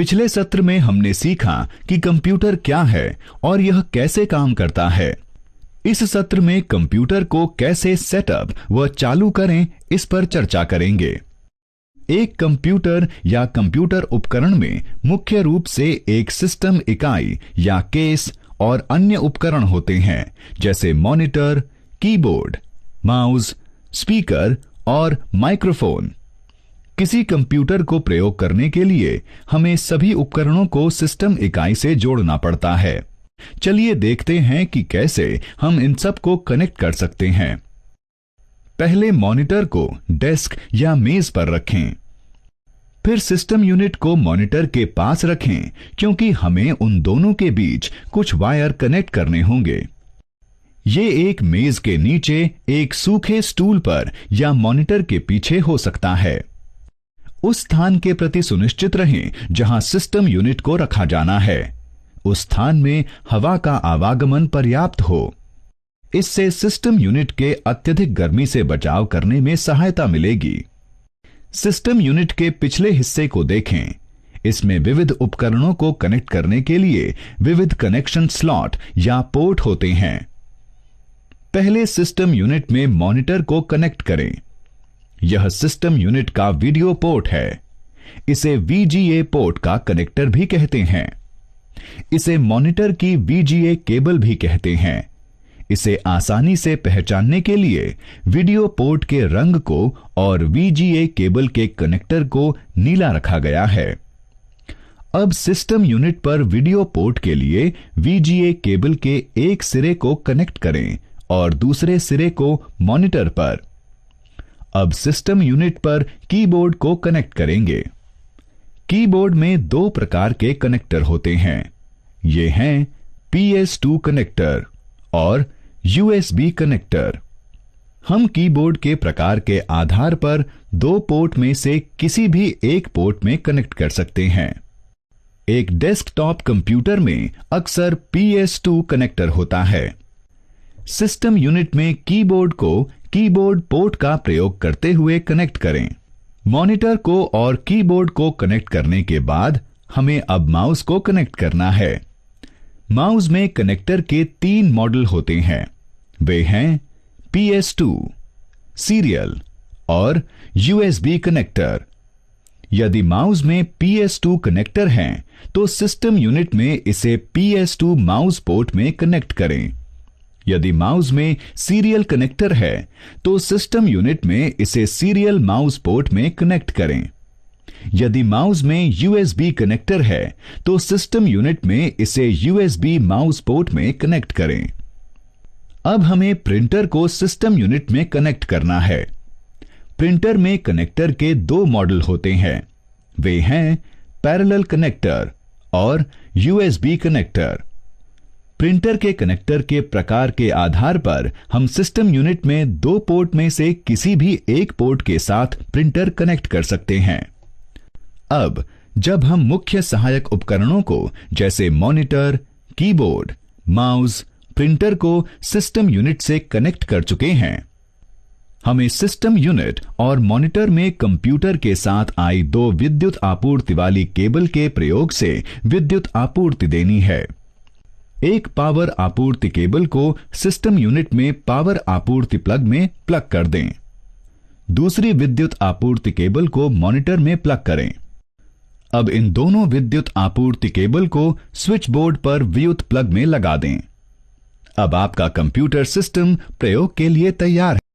पिछले सत्र में हमने सीखा कि कंप्यूटर क्या है और यह कैसे काम करता है। इस सत्र में कंप्यूटर को कैसे सेटअप व चालू करें, इस पर चर्चा करेंगे। एक कंप्यूटर या कंप्यूटर उपकरण में मुख्य रूप से एक सिस्टम इकाई या केस और अन्य उपकरण होते हैं, जैसे मॉनिटर, कीबोर्ड, माउस, स्पीकर और माइक्रोफोन। किसी कंप्यूटर को प्रयोग करने के लिए हमें सभी उपकरणों को सिस्टम इकाई से जोड़ना पड़ता है। चलिए देखते हैं कि कैसे हम इन सब को कनेक्ट कर सकते हैं। पहले मॉनिटर को डेस्क या मेज पर रखें। फिर सिस्टम यूनिट को मॉनिटर के पास रखें, क्योंकि हमें उन दोनों के बीच कुछ वायर कनेक्ट करने होंगे। ये एक मेज के नीचे एक सूखे स्टूल पर या मॉनिटर के पीछे हो सकता है। उस स्थान के प्रति सुनिश्चित रहें जहां सिस्टम यूनिट को रखा जाना है। उस स्थान में हवा का आवागमन पर्याप्त हो। इससे सिस्टम यूनिट के अत्यधिक गर्मी से बचाव करने में सहायता मिलेगी। सिस्टम यूनिट के पिछले हिस्से को देखें। इसमें विविध उपकरणों को कनेक्ट करने के लिए विविध कनेक्शन स्लॉट या पोर्ट होते हैं। पहले सिस्टम यूनिट में मॉनिटर को कनेक्ट करें। यह सिस्टम यूनिट का वीडियो पोर्ट है। इसे VGA पोर्ट का कनेक्टर भी कहते हैं। इसे मॉनिटर की VGA केबल भी कहते हैं। इसे आसानी से पहचानने के लिए वीडियो पोर्ट के रंग को और VGA केबल के कनेक्टर को नीला रखा गया है। अब सिस्टम यूनिट पर वीडियो पोर्ट के लिए VGA केबल के एक सिरे को कनेक्ट करें और दूसरे सिरे को मॉनिटर पर। अब सिस्टम यूनिट पर कीबोर्ड को कनेक्ट करेंगे। कीबोर्ड में दो प्रकार के कनेक्टर होते हैं। ये हैं PS2 कनेक्टर और USB कनेक्टर। हम कीबोर्ड के प्रकार के आधार पर दो पोर्ट में से किसी भी एक पोर्ट में कनेक्ट कर सकते हैं। एक डेस्कटॉप कंप्यूटर में अक्सर PS2 कनेक्टर होता है। सिस्टम यूनिट में कीबोर्ड को कीबोर्ड पोर्ट का प्रयोग करते हुए कनेक्ट करें। मॉनिटर को और कीबोर्ड को कनेक्ट करने के बाद हमें अब माउस को कनेक्ट करना है। माउस में कनेक्टर के 3 मॉडल होते हैं। वे हैं PS2, सीरियल और USB कनेक्टर। यदि माउस में PS2 कनेक्टर हैं, तो सिस्टम यूनिट में इसे PS2 माउस पोर्ट में कनेक्ट करें। यदि माउस में सीरियल कनेक्टर है, तो सिस्टम यूनिट में इसे सीरियल माउस पोर्ट में कनेक्ट करें। यदि माउस में USB कनेक्टर है, तो सिस्टम यूनिट में इसे USB माउस पोर्ट में कनेक्ट करें। अब हमें प्रिंटर को सिस्टम यूनिट में कनेक्ट करना है। प्रिंटर में कनेक्टर के 2 मॉडल होते हैं। वे हैं पैरेलल कनेक्टर और USB कनेक्टर। प्रिंटर के कनेक्टर के प्रकार के आधार पर हम सिस्टम यूनिट में 2 पोर्ट में से किसी भी एक पोर्ट के साथ प्रिंटर कनेक्ट कर सकते हैं। अब जब हम मुख्य सहायक उपकरणों को जैसे मॉनिटर, कीबोर्ड, माउस, प्रिंटर को सिस्टम यूनिट से कनेक्ट कर चुके हैं, हमें सिस्टम यूनिट और मॉनिटर में कंप्यूटर के साथ आई 2 विद्युत आपूर्ति वाली केबल के प्रयोग से विद्युत आपूर्ति देनी है। एक पावर आपूर्ति केबल को सिस्टम यूनिट में पावर आपूर्ति प्लग में प्लग कर दें। दूसरी विद्युत आपूर्ति केबल को मॉनिटर में प्लग करें। अब इन दोनों विद्युत आपूर्ति केबल को स्विच बोर्ड पर विद्युत प्लग में लगा दें। अब आपका कंप्यूटर सिस्टम प्रयोग के लिए तैयार है।